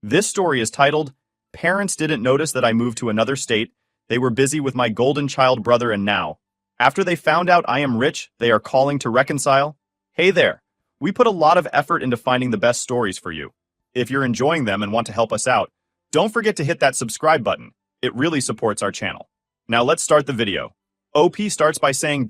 This story is titled, Parents Didn't Notice That I Moved to Another State. They were busy with my golden child brother and now, after they found out I am rich, they are calling to reconcile. Hey there. We put a lot of effort into finding the best stories for you. If you're enjoying them and want to help us out, don't forget to hit that subscribe button. It really supports our channel. Now let's start the video. OP starts by saying,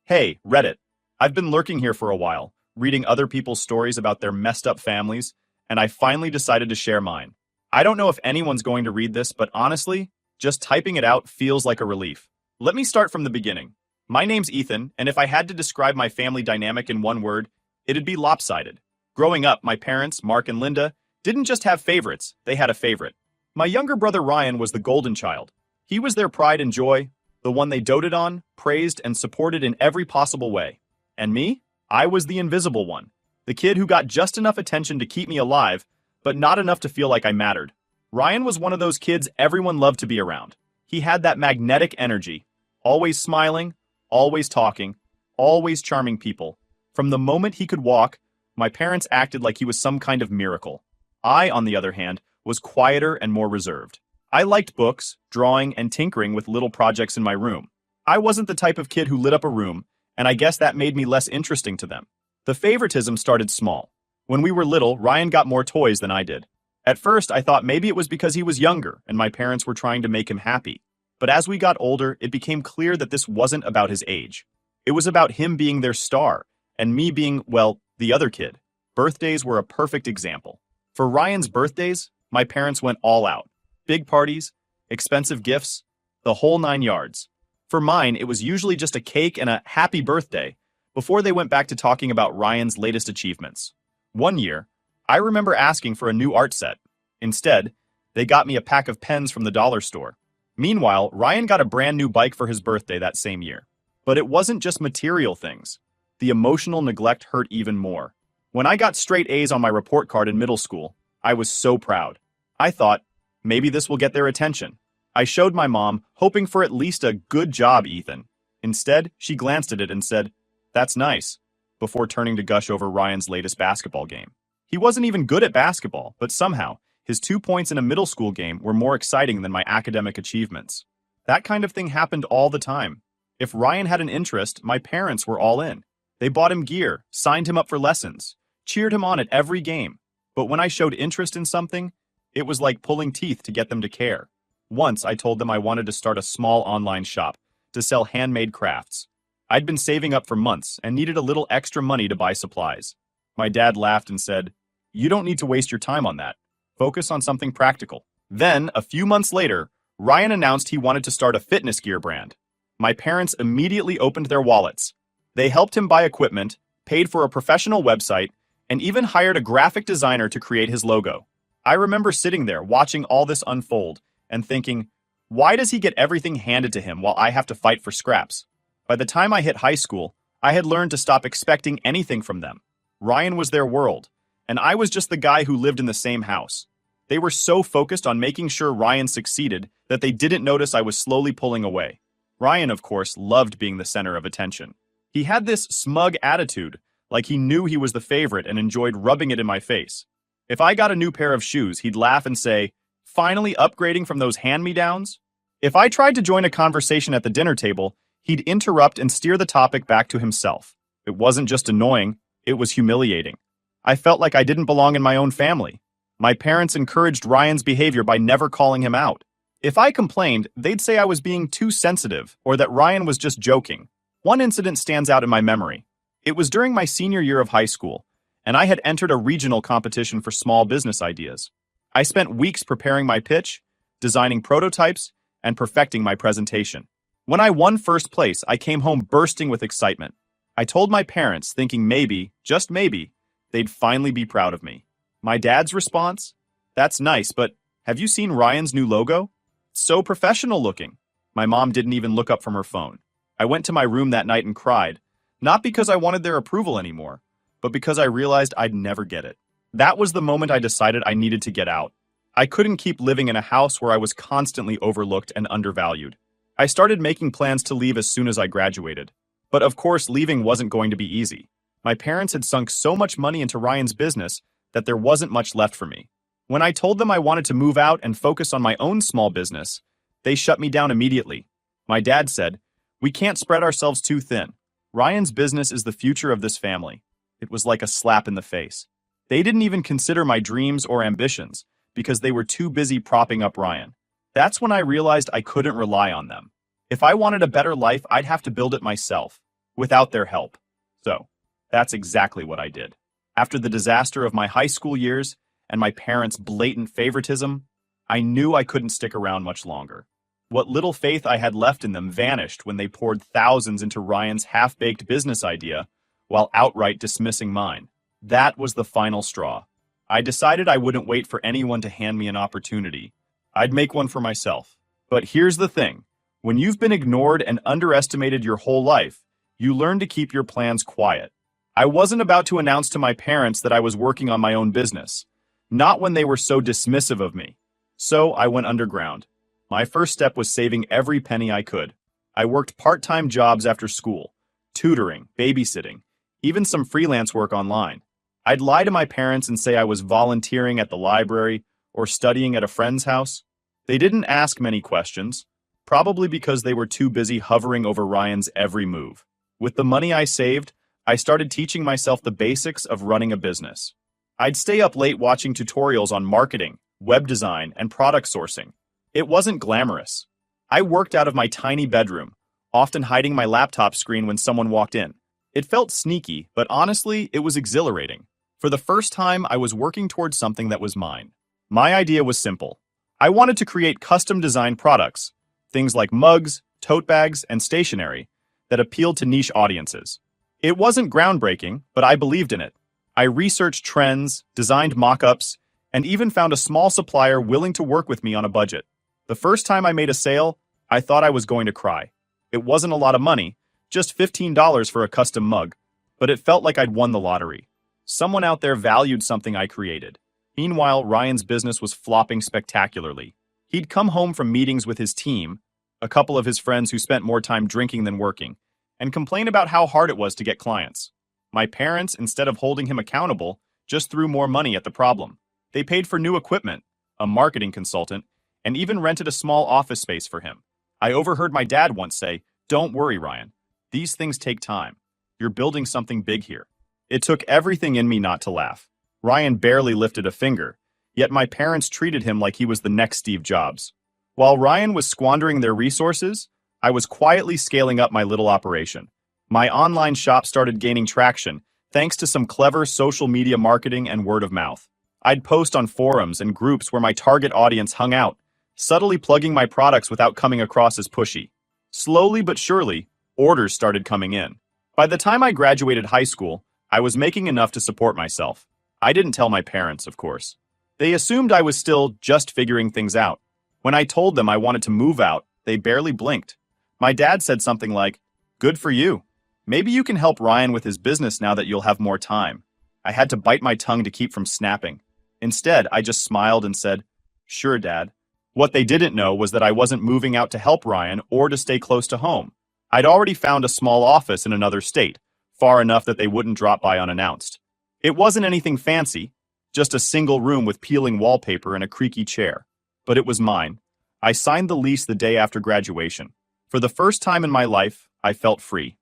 Hey, Reddit. I've been lurking here for a while, reading other people's stories about their messed up families, and I finally decided to share mine. I don't know if anyone's going to read this, but honestly, just typing it out feels like a relief. Let me start from the beginning. My name's Ethan, and if I had to describe my family dynamic in one word, it'd be lopsided. Growing up, my parents, Mark and Linda, didn't just have favorites, they had a favorite. My younger brother Ryan was the golden child. He was their pride and joy, the one they doted on, praised, and supported in every possible way. And me? I was the invisible one. The kid who got just enough attention to keep me alive, but not enough to feel like I mattered. Ryan was one of those kids everyone loved to be around. He had that magnetic energy, always smiling, always talking, always charming people. From the moment he could walk, my parents acted like he was some kind of miracle. I, on the other hand, was quieter and more reserved. I liked books, drawing, and tinkering with little projects in my room. I wasn't the type of kid who lit up a room, and I guess that made me less interesting to them. The favoritism started small. When we were little, Ryan got more toys than I did. At first, I thought maybe it was because he was younger and my parents were trying to make him happy. But as we got older, it became clear that this wasn't about his age. It was about him being their star, and me being, well, the other kid. Birthdays were a perfect example. For Ryan's birthdays, my parents went all out. Big parties, expensive gifts, the whole 9 yards. For mine, it was usually just a cake and a happy birthday before they went back to talking about Ryan's latest achievements. One year, I remember asking for a new art set. Instead, they got me a pack of pens from the dollar store. Meanwhile, Ryan got a brand new bike for his birthday that same year. But it wasn't just material things. The emotional neglect hurt even more. When I got straight A's on my report card in middle school, I was so proud. I thought, maybe this will get their attention. I showed my mom, hoping for at least a good job, Ethan. Instead, she glanced at it and said, That's nice, before turning to gush over Ryan's latest basketball game. He wasn't even good at basketball, but somehow, his 2 points in a middle school game were more exciting than my academic achievements. That kind of thing happened all the time. If Ryan had an interest, my parents were all in. They bought him gear, signed him up for lessons, cheered him on at every game. But when I showed interest in something, it was like pulling teeth to get them to care. Once I told them I wanted to start a small online shop to sell handmade crafts. I'd been saving up for months and needed a little extra money to buy supplies. My dad laughed and said, You don't need to waste your time on that. Focus on something practical. Then, a few months later, Ryan announced he wanted to start a fitness gear brand. My parents immediately opened their wallets. They helped him buy equipment, paid for a professional website, and even hired a graphic designer to create his logo. I remember sitting there watching all this unfold and thinking, why does he get everything handed to him while I have to fight for scraps? By the time I hit high school, I had learned to stop expecting anything from them. Ryan was their world, and I was just the guy who lived in the same house. They were so focused on making sure Ryan succeeded that they didn't notice I was slowly pulling away. Ryan, of course, loved being the center of attention. He had this smug attitude, like he knew he was the favorite and enjoyed rubbing it in my face. If I got a new pair of shoes, he'd laugh and say, Finally upgrading from those hand-me-downs? If I tried to join a conversation at the dinner table, he'd interrupt and steer the topic back to himself. It wasn't just annoying, it was humiliating. I felt like I didn't belong in my own family. My parents encouraged Ryan's behavior by never calling him out. If I complained, they'd say I was being too sensitive or that Ryan was just joking. One incident stands out in my memory. It was during my senior year of high school, and I had entered a regional competition for small business ideas. I spent weeks preparing my pitch, designing prototypes, and perfecting my presentation. When I won first place, I came home bursting with excitement. I told my parents, thinking maybe, just maybe, they'd finally be proud of me. My dad's response? That's nice, but have you seen Ryan's new logo? It's so professional looking. My mom didn't even look up from her phone. I went to my room that night and cried, not because I wanted their approval anymore, but because I realized I'd never get it. That was the moment I decided I needed to get out. I couldn't keep living in a house where I was constantly overlooked and undervalued. I started making plans to leave as soon as I graduated. But of course, leaving wasn't going to be easy. My parents had sunk so much money into Ryan's business that there wasn't much left for me. When I told them I wanted to move out and focus on my own small business, they shut me down immediately. My dad said, "We can't spread ourselves too thin. Ryan's business is the future of this family." It was like a slap in the face. They didn't even consider my dreams or ambitions because they were too busy propping up Ryan. That's when I realized I couldn't rely on them. If I wanted a better life, I'd have to build it myself, without their help. So, that's exactly what I did. After the disaster of my high school years and my parents' blatant favoritism, I knew I couldn't stick around much longer. What little faith I had left in them vanished when they poured thousands into Ryan's half-baked business idea while outright dismissing mine. That was the final straw. I decided I wouldn't wait for anyone to hand me an opportunity. I'd make one for myself. But here's the thing. When you've been ignored and underestimated your whole life, you learn to keep your plans quiet. I wasn't about to announce to my parents that I was working on my own business. Not when they were so dismissive of me. So I went underground. My first step was saving every penny I could. I worked part-time jobs after school, tutoring, babysitting, even some freelance work online. I'd lie to my parents and say I was volunteering at the library or studying at a friend's house. They didn't ask many questions, probably because they were too busy hovering over Ryan's every move. With the money I saved, I started teaching myself the basics of running a business. I'd stay up late watching tutorials on marketing, web design, and product sourcing. It wasn't glamorous. I worked out of my tiny bedroom, often hiding my laptop screen when someone walked in. It felt sneaky, but honestly, it was exhilarating. For the first time, I was working towards something that was mine. My idea was simple. I wanted to create custom-designed products, things like mugs, tote bags, and stationery, that appealed to niche audiences. It wasn't groundbreaking, but I believed in it. I researched trends, designed mock-ups, and even found a small supplier willing to work with me on a budget. The first time I made a sale, I thought I was going to cry. It wasn't a lot of money, just $15 for a custom mug, but it felt like I'd won the lottery. Someone out there valued something I created. Meanwhile, Ryan's business was flopping spectacularly. He'd come home from meetings with his team, a couple of his friends who spent more time drinking than working, and complain about how hard it was to get clients. My parents, instead of holding him accountable, just threw more money at the problem. They paid for new equipment, a marketing consultant, and even rented a small office space for him. I overheard my dad once say, "Don't worry, Ryan. These things take time. You're building something big here." It took everything in me not to laugh. Ryan barely lifted a finger, yet my parents treated him like he was the next Steve Jobs. While Ryan was squandering their resources, I was quietly scaling up my little operation. My online shop started gaining traction, thanks to some clever social media marketing and word of mouth. I'd post on forums and groups where my target audience hung out, subtly plugging my products without coming across as pushy. Slowly but surely, orders started coming in. By the time I graduated high school, I was making enough to support myself. I didn't tell my parents, of course. They assumed I was still just figuring things out. When I told them I wanted to move out, they barely blinked. My dad said something like, "Good for you. Maybe you can help Ryan with his business now that you'll have more time." I had to bite my tongue to keep from snapping. Instead, I just smiled and said, "Sure, Dad." What they didn't know was that I wasn't moving out to help Ryan or to stay close to home. I'd already found a small office in another state, far enough that they wouldn't drop by unannounced. It wasn't anything fancy, just a single room with peeling wallpaper and a creaky chair. But it was mine. I signed the lease the day after graduation. For the first time in my life, I felt free.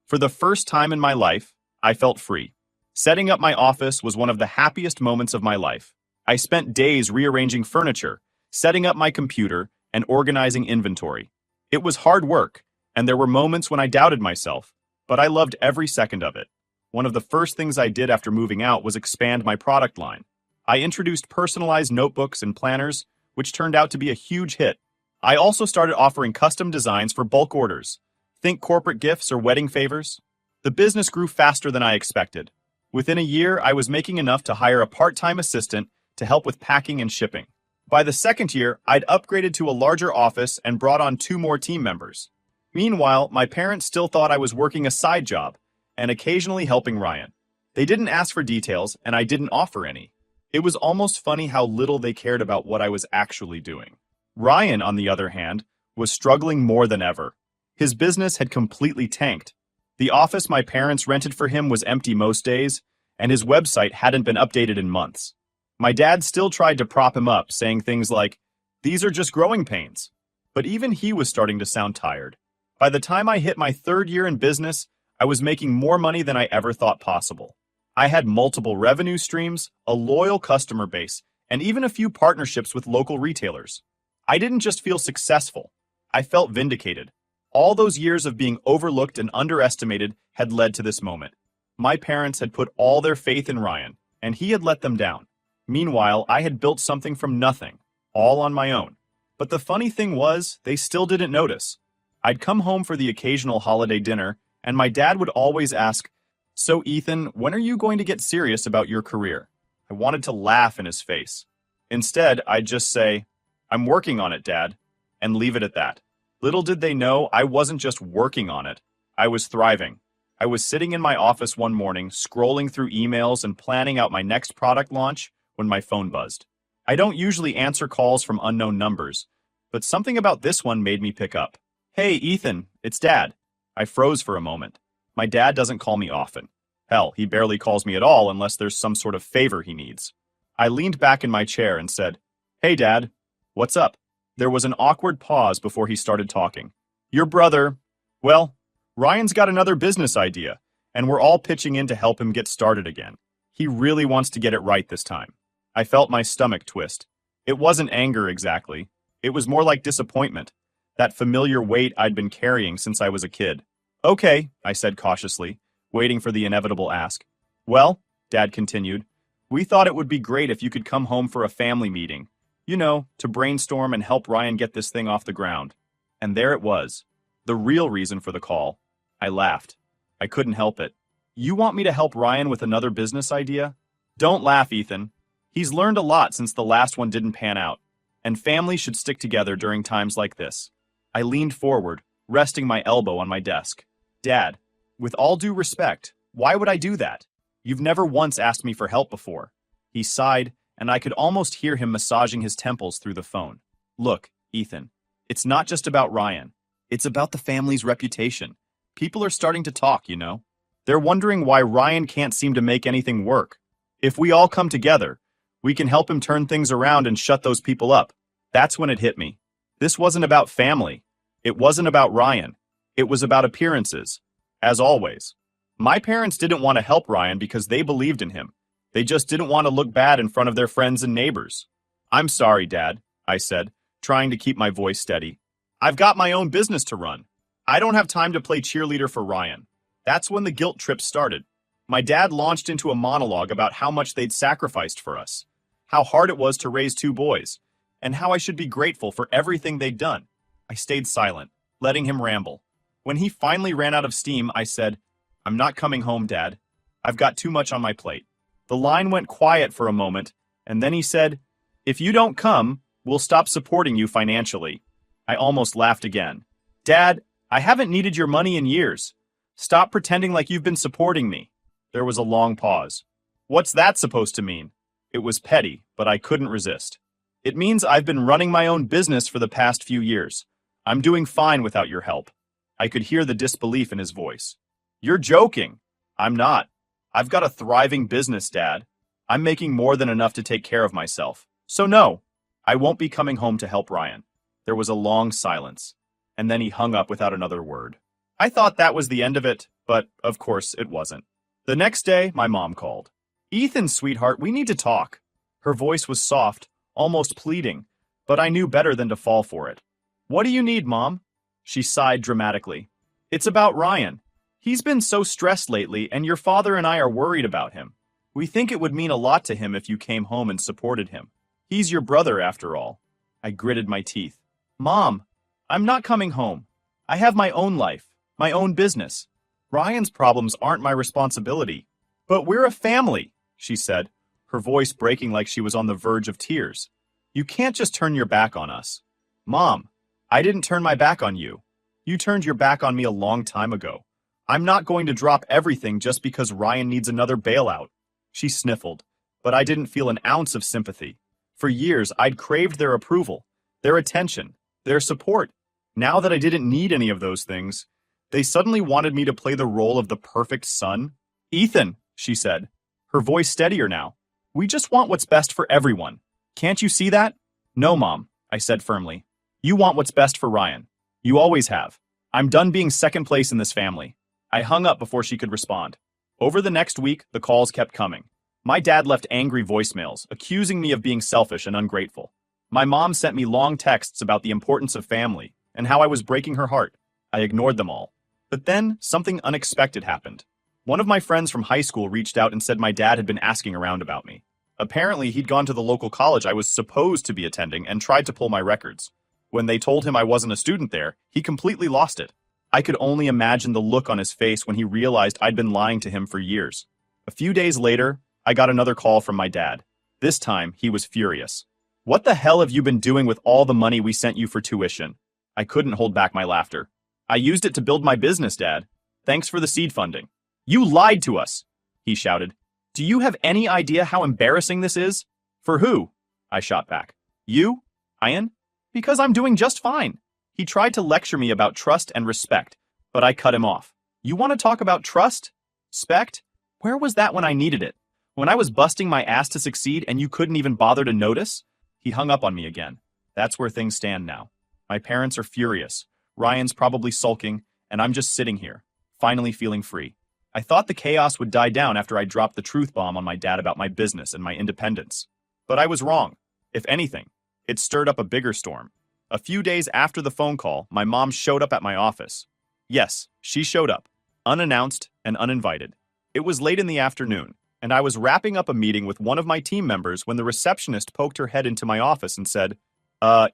For the first time in my life, I felt free. Setting up my office was one of the happiest moments of my life. I spent days rearranging furniture, setting up my computer, and organizing inventory. It was hard work, and there were moments when I doubted myself, but I loved every second of it. One of the first things I did after moving out was expand my product line. I introduced personalized notebooks and planners, which turned out to be a huge hit. I also started offering custom designs for bulk orders. Think corporate gifts or wedding favors. The business grew faster than I expected. Within a year, I was making enough to hire a part-time assistant to help with packing and shipping. By the second year, I'd upgraded to a larger office and brought on 2 more team members. Meanwhile, my parents still thought I was working a side job and occasionally helping Ryan. They didn't ask for details, and I didn't offer any. It was almost funny how little they cared about what I was actually doing. Ryan, on the other hand, was struggling more than ever. His business had completely tanked. The office my parents rented for him was empty most days, and his website hadn't been updated in months. My dad still tried to prop him up, saying things like, "These are just growing pains." But even he was starting to sound tired. By the time I hit my third year in business, I was making more money than I ever thought possible. I had multiple revenue streams, a loyal customer base, and even a few partnerships with local retailers. I didn't just feel successful, I felt vindicated. All those years of being overlooked and underestimated had led to this moment. My parents had put all their faith in Ryan, and he had let them down. Meanwhile, I had built something from nothing, all on my own. But the funny thing was, they still didn't notice. I'd come home for the occasional holiday dinner, and my dad would always ask, "So Ethan, when are you going to get serious about your career?" I wanted to laugh in his face. Instead, I'd just say, "I'm working on it, Dad," and leave it at that. Little did they know I wasn't just working on it, I was thriving. I was sitting in my office one morning, scrolling through emails and planning out my next product launch when my phone buzzed. I don't usually answer calls from unknown numbers, but something about this one made me pick up. "Hey, Ethan, it's Dad." I froze for a moment. My dad doesn't call me often. Hell, he barely calls me at all unless there's some sort of favor he needs. I leaned back in my chair and said, "Hey, Dad, what's up?" There was an awkward pause before he started talking. "Your brother, well, Ryan's got another business idea, and we're all pitching in to help him get started again. He really wants to get it right this time." I felt my stomach twist. It wasn't anger exactly. It was more like disappointment. That familiar weight I'd been carrying since I was a kid. "Okay," I said cautiously, waiting for the inevitable ask. "Well," Dad continued, "we thought it would be great if you could come home for a family meeting. You know, to brainstorm and help Ryan get this thing off the ground." And there it was. The real reason for the call. I laughed. I couldn't help it. "You want me to help Ryan with another business idea?" "Don't laugh, Ethan. He's learned a lot since the last one didn't pan out. And families should stick together during times like this." I leaned forward, resting my elbow on my desk. "Dad, with all due respect, why would I do that? You've never once asked me for help before." He sighed, and I could almost hear him massaging his temples through the phone. "Look, Ethan, it's not just about Ryan. It's about the family's reputation. People are starting to talk, you know. They're wondering why Ryan can't seem to make anything work. If we all come together, we can help him turn things around and shut those people up." That's when it hit me. This wasn't about family. It wasn't about Ryan. It was about appearances. As always. My parents didn't want to help Ryan because they believed in him. They just didn't want to look bad in front of their friends and neighbors. "I'm sorry, Dad," I said, trying to keep my voice steady. "I've got my own business to run. I don't have time to play cheerleader for Ryan." That's when the guilt trip started. My dad launched into a monologue about how much they'd sacrificed for us, how hard it was to raise two boys, and how I should be grateful for everything they'd done. I stayed silent, letting him ramble. When he finally ran out of steam, I said, "I'm not coming home, Dad. I've got too much on my plate." The line went quiet for a moment, and then he said, "If you don't come, we'll stop supporting you financially." I almost laughed again. "Dad, I haven't needed your money in years. Stop pretending like you've been supporting me." There was a long pause. "What's that supposed to mean?" It was petty, but I couldn't resist. "It means I've been running my own business for the past few years. I'm doing fine without your help." I could hear the disbelief in his voice. "You're joking." "I'm not. I've got a thriving business, Dad. I'm making more than enough to take care of myself. So no, I won't be coming home to help Ryan." There was a long silence, and then he hung up without another word. I thought that was the end of it, but of course it wasn't. The next day, my mom called. "Ethan, sweetheart, we need to talk." Her voice was soft, almost pleading, but I knew better than to fall for it. "What do you need, Mom?" She sighed dramatically. "It's about Ryan. He's been so stressed lately, and your father and I are worried about him. We think it would mean a lot to him if you came home and supported him. He's your brother, after all." I gritted my teeth. "Mom, I'm not coming home. I have my own life, my own business. Ryan's problems aren't my responsibility." "But we're a family," she said, her voice breaking like she was on the verge of tears. "You can't just turn your back on us." "Mom, I didn't turn my back on you. You turned your back on me a long time ago. I'm not going to drop everything just because Ryan needs another bailout." She sniffled, but I didn't feel an ounce of sympathy. For years, I'd craved their approval, their attention, their support. Now that I didn't need any of those things, they suddenly wanted me to play the role of the perfect son. "Ethan," she said, her voice steadier now, We just want what's best for everyone. Can't you see that? No, Mom, I said firmly. You want what's best for Ryan. You always have. I'm done being second place in this family. I hung up before she could respond. Over the next week, the calls kept coming. My dad left angry voicemails, accusing me of being selfish and ungrateful. My mom sent me long texts about the importance of family and how I was breaking her heart. I ignored them all. But then, something unexpected happened. One of my friends from high school reached out and said my dad had been asking around about me. Apparently, he'd gone to the local college I was supposed to be attending and tried to pull my records. When they told him I wasn't a student there, he completely lost it. I could only imagine the look on his face when he realized I'd been lying to him for years. A few days later, I got another call from my dad. This time, he was furious. What the hell have you been doing with all the money we sent you for tuition? I couldn't hold back my laughter. I used it to build my business, Dad. Thanks for the seed funding. You lied to us, he shouted. Do you have any idea how embarrassing this is? For who? I shot back. You? Ian? Because I'm doing just fine. He tried to lecture me about trust and respect, but I cut him off. You want to talk about trust? Spect? Where was that when I needed it? When I was busting my ass to succeed and you couldn't even bother to notice? He hung up on me again. That's where things stand now. My parents are furious. Ryan's probably sulking, and I'm just sitting here, finally feeling free. I thought the chaos would die down after I dropped the truth bomb on my dad about my business and my independence. But I was wrong. If anything, it stirred up a bigger storm. A few days after the phone call, my mom showed up at my office. Yes, she showed up, unannounced and uninvited. It was late in the afternoon, and I was wrapping up a meeting with one of my team members when the receptionist poked her head into my office and said,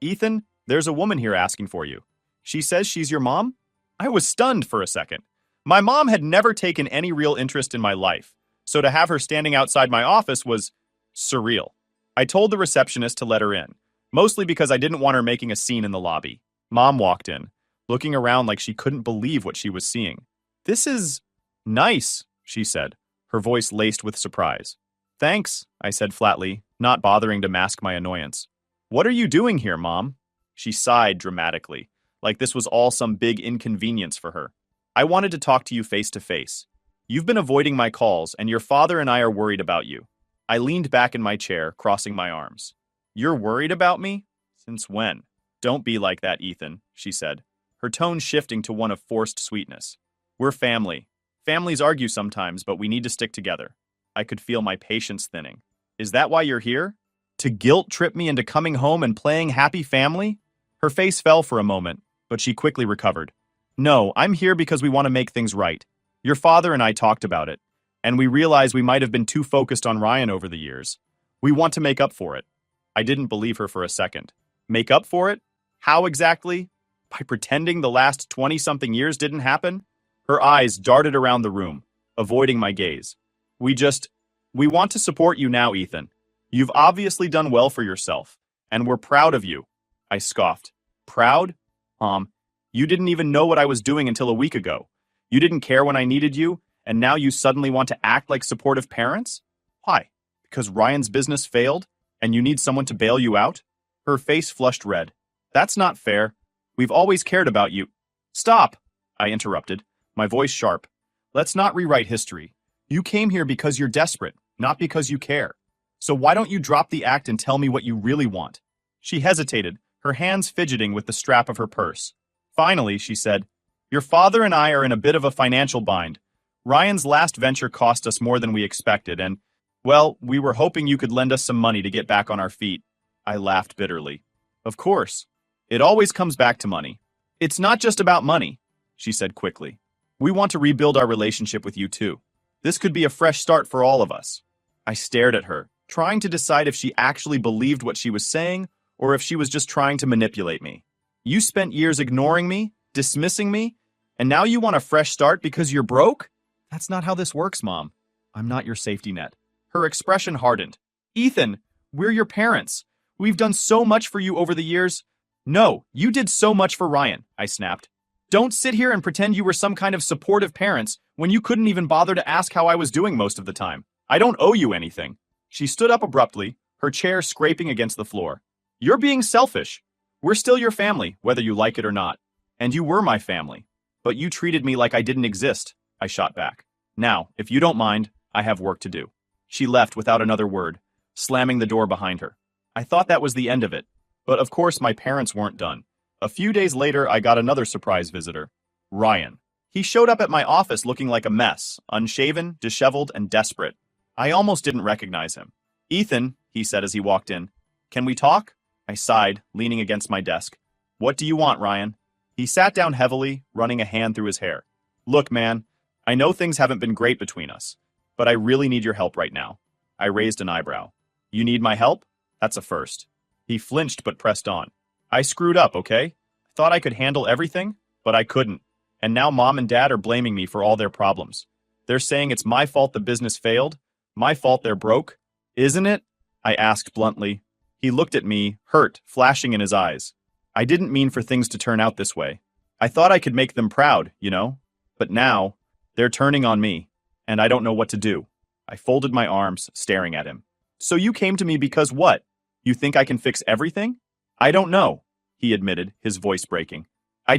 Ethan, there's a woman here asking for you. She says she's your mom? I was stunned for a second. My mom had never taken any real interest in my life, so to have her standing outside my office was surreal. I told the receptionist to let her in, mostly because I didn't want her making a scene in the lobby. Mom walked in, looking around like she couldn't believe what she was seeing. This is nice, she said, her voice laced with surprise. Thanks, I said flatly, not bothering to mask my annoyance. What are you doing here, Mom? She sighed dramatically, like this was all some big inconvenience for her. I wanted to talk to you face to face. You've been avoiding my calls, and your father and I are worried about you. I leaned back in my chair, crossing my arms. You're worried about me? Since when? Don't be like that, Ethan, she said, her tone shifting to one of forced sweetness. We're family. Families argue sometimes, but we need to stick together. I could feel my patience thinning. Is that why you're here? To guilt-trip me into coming home and playing happy family? Her face fell for a moment, but she quickly recovered. No, I'm here because we want to make things right. Your father and I talked about it, and we realized we might have been too focused on Ryan over the years. We want to make up for it. I didn't believe her for a second. Make up for it? How exactly? By pretending the last 20-something years didn't happen? Her eyes darted around the room, avoiding my gaze. We want to support you now, Ethan. You've obviously done well for yourself, and we're proud of you. I scoffed. Proud? You didn't even know what I was doing until a week ago. You didn't care when I needed you, and now you suddenly want to act like supportive parents? Why? Because Ryan's business failed, and you need someone to bail you out? Her face flushed red. That's not fair. We've always cared about you. Stop, I interrupted, my voice sharp. Let's not rewrite history. You came here because you're desperate, not because you care. So why don't you drop the act and tell me what you really want? She hesitated, her hands fidgeting with the strap of her purse. Finally, she said, Your father and I are in a bit of a financial bind. Ryan's last venture cost us more than we expected, and, well, we were hoping you could lend us some money to get back on our feet. I laughed bitterly. Of course. It always comes back to money. It's not just about money, she said quickly. We want to rebuild our relationship with you too. This could be a fresh start for all of us. I stared at her, trying to decide if she actually believed what she was saying, or if she was just trying to manipulate me. You spent years ignoring me, dismissing me, and now you want a fresh start because you're broke? That's not how this works, Mom. I'm not your safety net. Her expression hardened. Ethan, we're your parents. We've done so much for you over the years. No, you did so much for Ryan, I snapped. Don't sit here and pretend you were some kind of supportive parents when you couldn't even bother to ask how I was doing most of the time. I don't owe you anything. She stood up abruptly, her chair scraping against the floor. You're being selfish. We're still your family, whether you like it or not. And you were my family. But you treated me like I didn't exist, I shot back. Now, if you don't mind, I have work to do. She left without another word, slamming the door behind her. I thought that was the end of it. But of course my parents weren't done. A few days later, I got another surprise visitor. Ryan. He showed up at my office looking like a mess, unshaven, disheveled, and desperate. I almost didn't recognize him. "Ethan," he said as he walked in. "Can we talk?" I sighed, leaning against my desk. "What do you want, Ryan?" He sat down heavily, running a hand through his hair. "Look, man, I know things haven't been great between us, but I really need your help right now." I raised an eyebrow. "You need my help? That's a first." He flinched but pressed on. "I screwed up, okay? Thought I could handle everything, but I couldn't. And now Mom and Dad are blaming me for all their problems. They're saying it's my fault the business failed, my fault they're broke. Isn't it?" I asked bluntly. He looked at me, hurt, flashing in his eyes. "I didn't mean for things to turn out this way. I thought I could make them proud, you know? But now, they're turning on me, and I don't know what to do." I folded my arms, staring at him. "So you came to me because what? You think I can fix everything?" "I don't know," he admitted, his voice breaking. I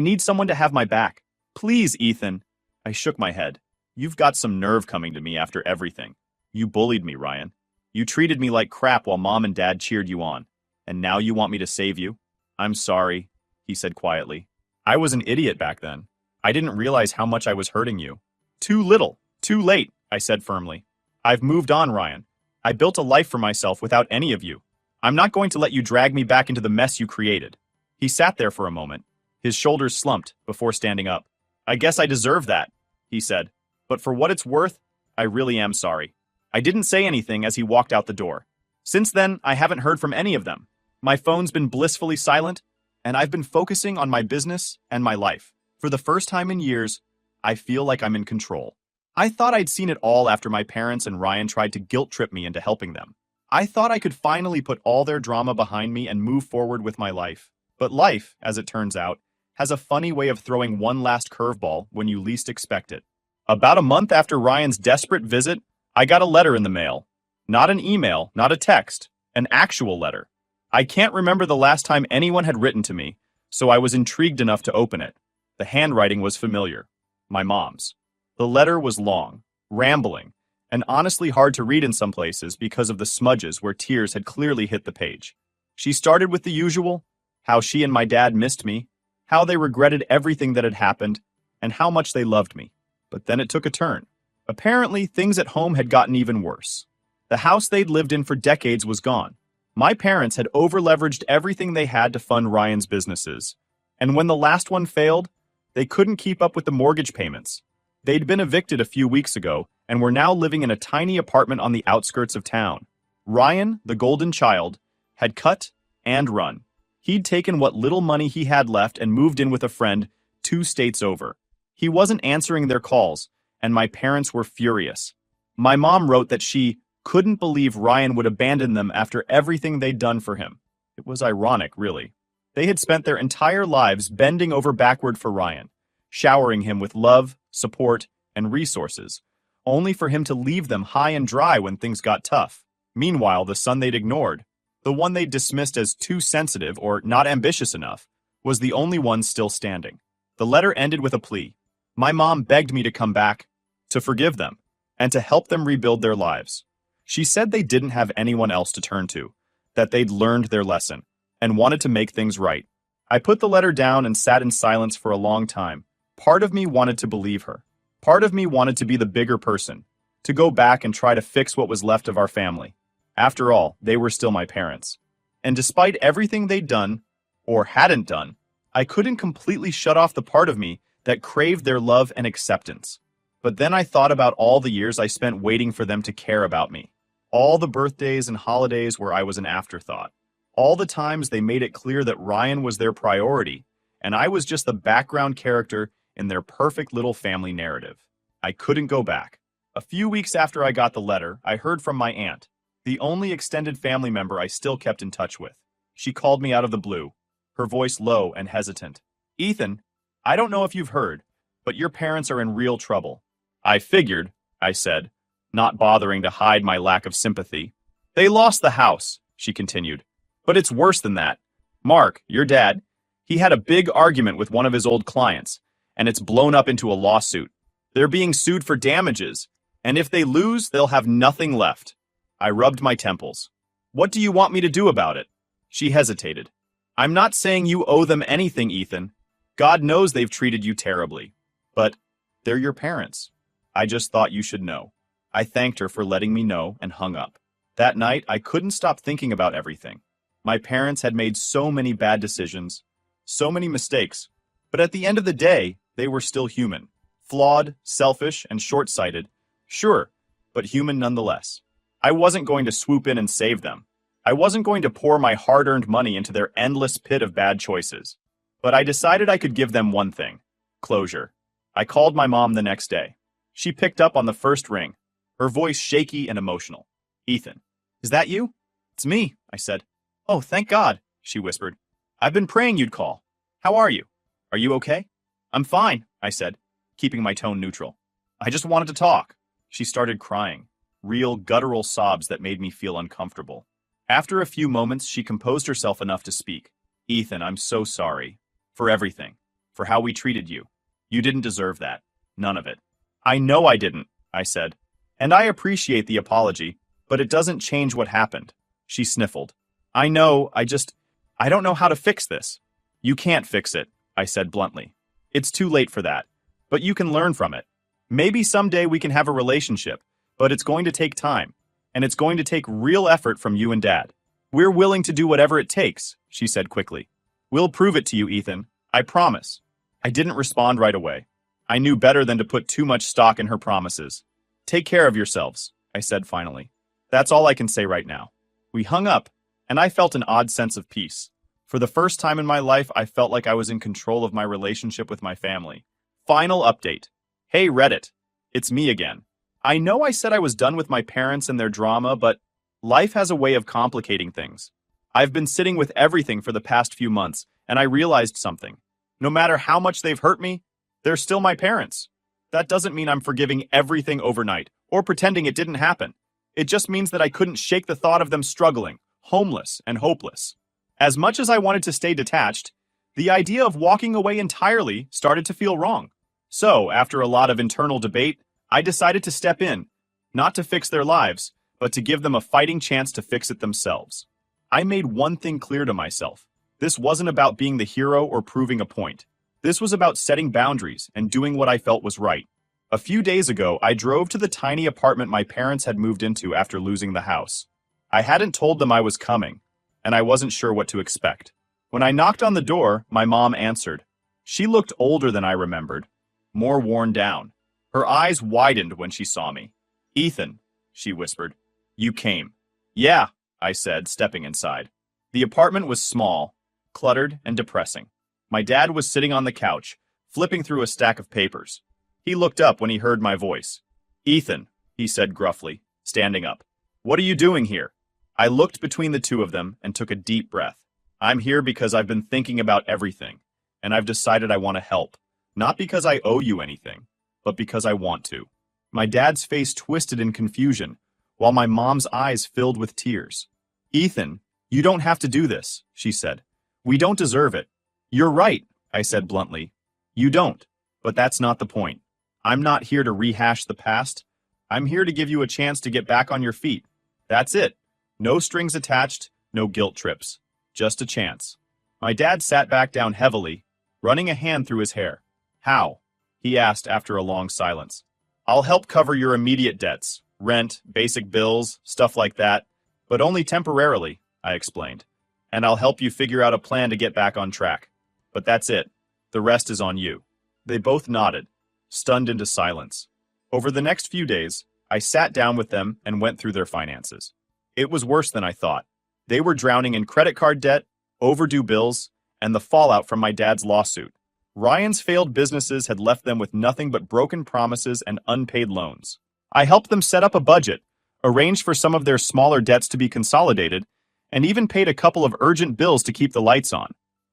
need someone to have my back. Please, Ethan." I shook my head. "You've got some nerve coming to me after everything. You bullied me, Ryan. You treated me like crap while Mom and Dad cheered you on. And now you want me to save you?" "I'm sorry," he said quietly. "I was an idiot back then. I didn't realize how much I was hurting you." "Too little, too late," I said firmly. "I've moved on, Ryan. I built a life for myself without any of you. I'm not going to let you drag me back into the mess you created." He sat there for a moment. His shoulders slumped before standing up. "I guess I deserve that," he said. "But for what it's worth, I really am sorry." I didn't say anything as he walked out the door. Since then, I haven't heard from any of them. My phone's been blissfully silent, and I've been focusing on my business and my life. For the first time in years, I feel like I'm in control. I thought I'd seen it all after my parents and Ryan tried to guilt-trip me into helping them. I thought I could finally put all their drama behind me and move forward with my life. But life, as it turns out, has a funny way of throwing one last curveball when you least expect it. About a month after Ryan's desperate visit, I got a letter in the mail. Not an email, not a text, an actual letter. I can't remember the last time anyone had written to me, so I was intrigued enough to open it. The handwriting was familiar. My mom's. The letter was long, rambling, and honestly hard to read in some places because of the smudges where tears had clearly hit the page. She started with the usual, how she and my dad missed me, how they regretted everything that had happened, and how much they loved me. But then it took a turn. Apparently, things at home had gotten even worse. The house they'd lived in for decades was gone. My parents had over-leveraged everything they had to fund Ryan's businesses. And when the last one failed, they couldn't keep up with the mortgage payments. They'd been evicted a few weeks ago and were now living in a tiny apartment on the outskirts of town. Ryan, the golden child, had cut and run. He'd taken what little money he had left and moved in with a friend 2 states over. He wasn't answering their calls, and my parents were furious. My mom wrote that she couldn't believe Ryan would abandon them after everything they'd done for him. It was ironic, really. They had spent their entire lives bending over backward for Ryan, showering him with love, support, and resources, only for him to leave them high and dry when things got tough. Meanwhile, the son they'd ignored, the one they'd dismissed as too sensitive or not ambitious enough, was the only one still standing. The letter ended with a plea. My mom begged me to come back, to forgive them, and to help them rebuild their lives. She said they didn't have anyone else to turn to, that they'd learned their lesson, and wanted to make things right. I put the letter down and sat in silence for a long time. Part of me wanted to believe her. Part of me wanted to be the bigger person, to go back and try to fix what was left of our family. After all, they were still my parents. And despite everything they'd done, or hadn't done, I couldn't completely shut off the part of me that craved their love and acceptance. But then I thought about all the years I spent waiting for them to care about me. All the birthdays and holidays where I was an afterthought. All the times they made it clear that Ryan was their priority, and I was just the background character in their perfect little family narrative. I couldn't go back. A few weeks after I got the letter, I heard from my aunt, the only extended family member I still kept in touch with. She called me out of the blue, her voice low and hesitant. "Ethan, I don't know if you've heard, but your parents are in real trouble." "I figured," I said, not bothering to hide my lack of sympathy. "They lost the house," she continued. "But it's worse than that. Mark, your dad, he had a big argument with one of his old clients, and it's blown up into a lawsuit. They're being sued for damages, and if they lose, they'll have nothing left." I rubbed my temples. What do you want me to do about it? She hesitated. I'm not saying you owe them anything, Ethan. God knows they've treated you terribly. But they're your parents. I just thought you should know. I thanked her for letting me know and hung up. That night, I couldn't stop thinking about everything. My parents had made so many bad decisions, so many mistakes, but at the end of the day, they were still human. Flawed, selfish, and short-sighted. Sure, but human nonetheless. I wasn't going to swoop in and save them. I wasn't going to pour my hard-earned money into their endless pit of bad choices. But I decided I could give them one thing: closure. I called my mom the next day. She picked up on the first ring, her voice shaky and emotional. Ethan, is that you? It's me, I said. Oh, thank God, she whispered. I've been praying you'd call. How are you? Are you okay? I'm fine, I said, keeping my tone neutral. I just wanted to talk. She started crying, real guttural sobs that made me feel uncomfortable. After a few moments, she composed herself enough to speak. Ethan, I'm so sorry. For everything. For how we treated you. You didn't deserve that. None of it. I know I didn't, I said. And I appreciate the apology, but it doesn't change what happened. She sniffled. I know, I don't know how to fix this. You can't fix it, I said bluntly. It's too late for that. But you can learn from it. Maybe someday we can have a relationship, but it's going to take time. And it's going to take real effort from you and Dad. We're willing to do whatever it takes, she said quickly. We'll prove it to you, Ethan. I promise. I didn't respond right away. I knew better than to put too much stock in her promises. Take care of yourselves, I said finally. That's all I can say right now. We hung up, and I felt an odd sense of peace. For the first time in my life, I felt like I was in control of my relationship with my family. Final update. Hey, Reddit. It's me again. I know I said I was done with my parents and their drama, but life has a way of complicating things. I've been sitting with everything for the past few months, and I realized something. No matter how much they've hurt me, they're still my parents. That doesn't mean I'm forgiving everything overnight, or pretending it didn't happen. It just means that I couldn't shake the thought of them struggling, homeless, and hopeless. As much as I wanted to stay detached, the idea of walking away entirely started to feel wrong. So, after a lot of internal debate, I decided to step in, not to fix their lives, but to give them a fighting chance to fix it themselves. I made one thing clear to myself. This wasn't about being the hero or proving a point. This was about setting boundaries and doing what I felt was right. A few days ago, I drove to the tiny apartment my parents had moved into after losing the house. I hadn't told them I was coming, and I wasn't sure what to expect. When I knocked on the door, my mom answered. She looked older than I remembered, more worn down. Her eyes widened when she saw me. Ethan, she whispered. You came. Yeah, I said, stepping inside. The apartment was small, cluttered, and depressing. My dad was sitting on the couch, flipping through a stack of papers. He looked up when he heard my voice. Ethan, he said gruffly, standing up. What are you doing here? I looked between the two of them and took a deep breath. I'm here because I've been thinking about everything, and I've decided I want to help. Not because I owe you anything, but because I want to. My dad's face twisted in confusion, while my mom's eyes filled with tears. Ethan, you don't have to do this, she said. We don't deserve it. You're right, I said bluntly. You don't, but that's not the point. I'm not here to rehash the past. I'm here to give you a chance to get back on your feet. That's it. No strings attached, no guilt trips. Just a chance. My dad sat back down heavily, running a hand through his hair. How? He asked after a long silence. I'll help cover your immediate debts, rent, basic bills, stuff like that, but only temporarily, I explained. And I'll help you figure out a plan to get back on track. But that's it. The rest is on you. They both nodded, stunned into silence. Over the next few days, I sat down with them and went through their finances. It was worse than I thought. They were drowning in credit card debt, overdue bills, and the fallout from my dad's lawsuit. Ryan's failed businesses had left them with nothing but broken promises and unpaid loans. I helped them set up a budget, arranged for some of their smaller debts to be consolidated, and even paid a couple of urgent bills to keep the lights on.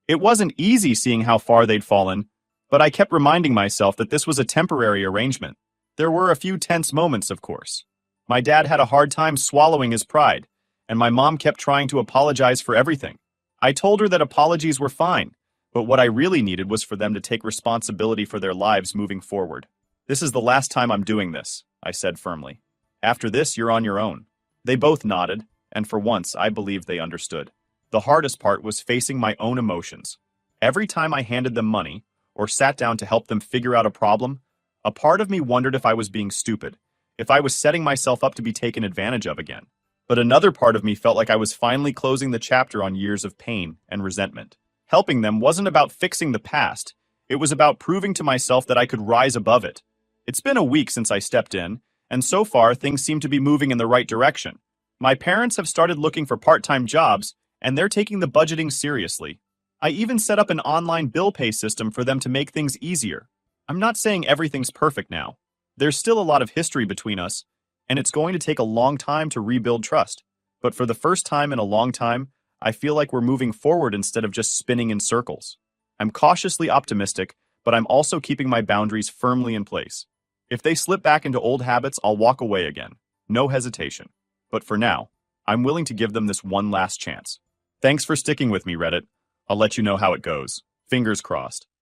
It wasn't easy seeing how far they'd fallen, but I kept reminding myself that this was a temporary arrangement. There were a few tense moments, of course. My dad had a hard time swallowing his pride, and my mom kept trying to apologize for everything. I told her that apologies were fine, but what I really needed was for them to take responsibility for their lives moving forward. This is the last time I'm doing this, I said firmly. After this, you're on your own. They both nodded, and for once I believed they understood. The hardest part was facing my own emotions. Every time I handed them money, or sat down to help them figure out a problem, a part of me wondered if I was being stupid, if I was setting myself up to be taken advantage of again. But another part of me felt like I was finally closing the chapter on years of pain and resentment. Helping them wasn't about fixing the past, it was about proving to myself that I could rise above it. It's been a week since I stepped in, and so far things seem to be moving in the right direction. My parents have started looking for part-time jobs, and they're taking the budgeting seriously. I even set up an online bill pay system for them to make things easier. I'm not saying everything's perfect now. There's still a lot of history between us, and it's going to take a long time to rebuild trust. But for the first time in a long time, I feel like we're moving forward instead of just spinning in circles. I'm cautiously optimistic, but I'm also keeping my boundaries firmly in place. If they slip back into old habits, I'll walk away again. No hesitation. But for now, I'm willing to give them this one last chance. Thanks for sticking with me, Reddit. I'll let you know how it goes. Fingers crossed.